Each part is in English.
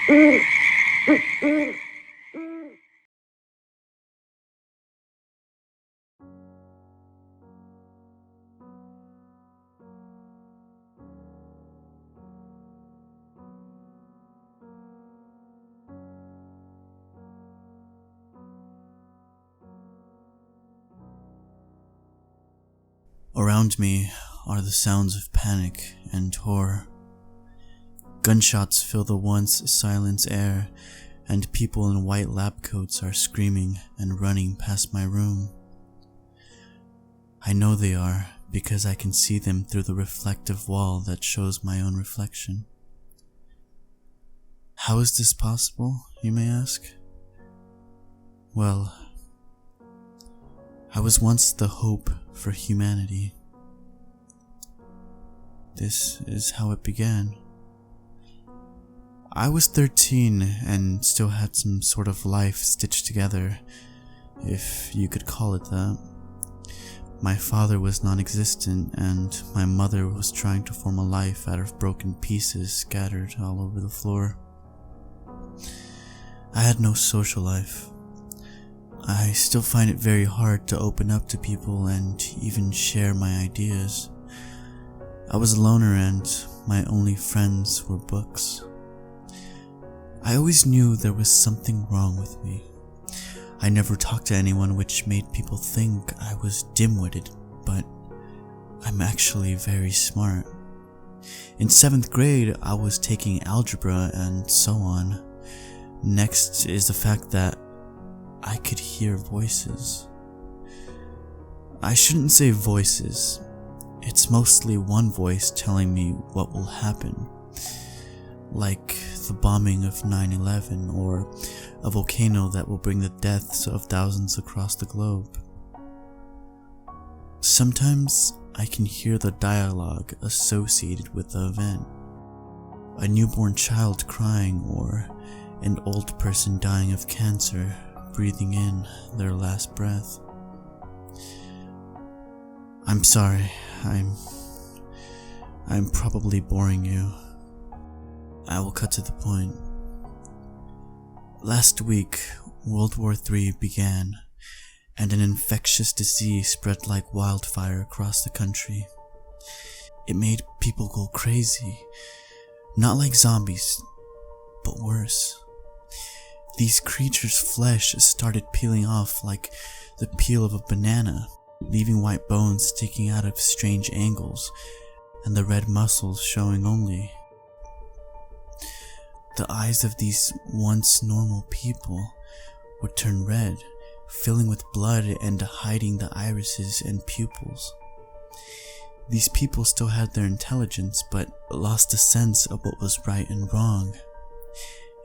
Around me are the sounds of panic and horror. Gunshots fill the once silent air, and people in white lab coats are screaming and running past my room. I know they are because I can see them through the reflective wall that shows my own reflection. How is this possible, you may ask? Well, I was once the hope for humanity. This is how it began. I was 13 and still had some sort of life stitched together, if you could call it that. My father was non-existent and my mother was trying to form a life out of broken pieces scattered all over the floor. I had no social life. I still find it very hard to open up to people and even share my ideas. I was a loner and my only friends were books. I always knew there was something wrong with me. I never talked to anyone, which made people think I was dim-witted, but I'm actually very smart. In 7th grade, I was taking algebra and so on. Next is the fact that I could hear voices. I shouldn't say voices. It's mostly one voice telling me what will happen. Like the bombing of 9/11 or a volcano that will bring the deaths of thousands across the globe. Sometimes I can hear the dialogue associated with the event. A newborn child crying or an old person dying of cancer breathing in their last breath. I'm sorry, I'm probably boring you. I will cut to the point. Last week, World War III began, and an infectious disease spread like wildfire across the country. It made people go crazy, not like zombies, but worse. These creatures' flesh started peeling off like the peel of a banana, leaving white bones sticking out of strange angles, and the red muscles showing only. The eyes of these once normal people would turn red, filling with blood and hiding the irises and pupils. These people still had their intelligence, but lost a sense of what was right and wrong.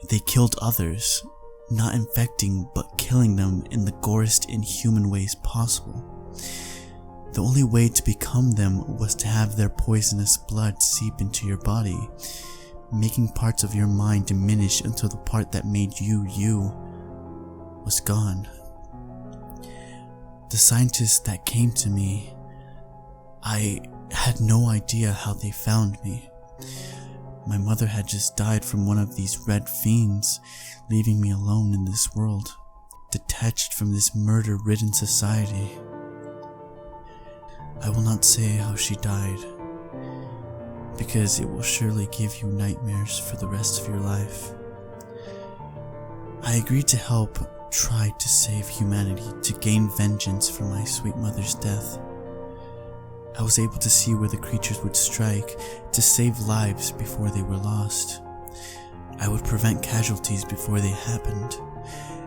They killed others, not infecting but killing them in the gorest inhuman ways possible. The only way to become them was to have their poisonous blood seep into your body, making parts of your mind diminish until the part that made you, was gone. The scientists that came to me, I had no idea how they found me. My mother had just died from one of these red fiends, leaving me alone in this world, detached from this murder-ridden society. I will not say how she died, because it will surely give you nightmares for the rest of your life. I agreed to help try to save humanity, to gain vengeance for my sweet mother's death. I was able to see where the creatures would strike, to save lives before they were lost. I would prevent casualties before they happened,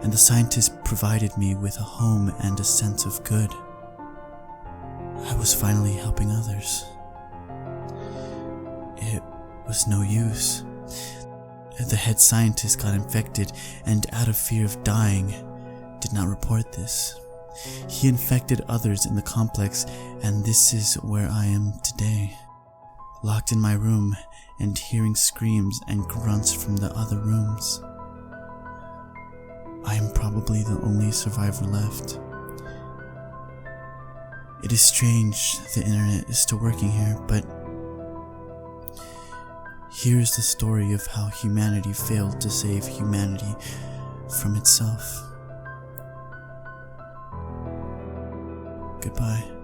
and the scientists provided me with a home and a sense of good. I was finally helping others. It was no use. The head scientist got infected and, out of fear of dying, did not report this. He infected others in the complex, and this is where I am today, locked in my room and hearing screams and grunts from the other rooms. I am probably the only survivor left. It is strange the internet is still working here, but here is the story of how humanity failed to save humanity from itself. Goodbye.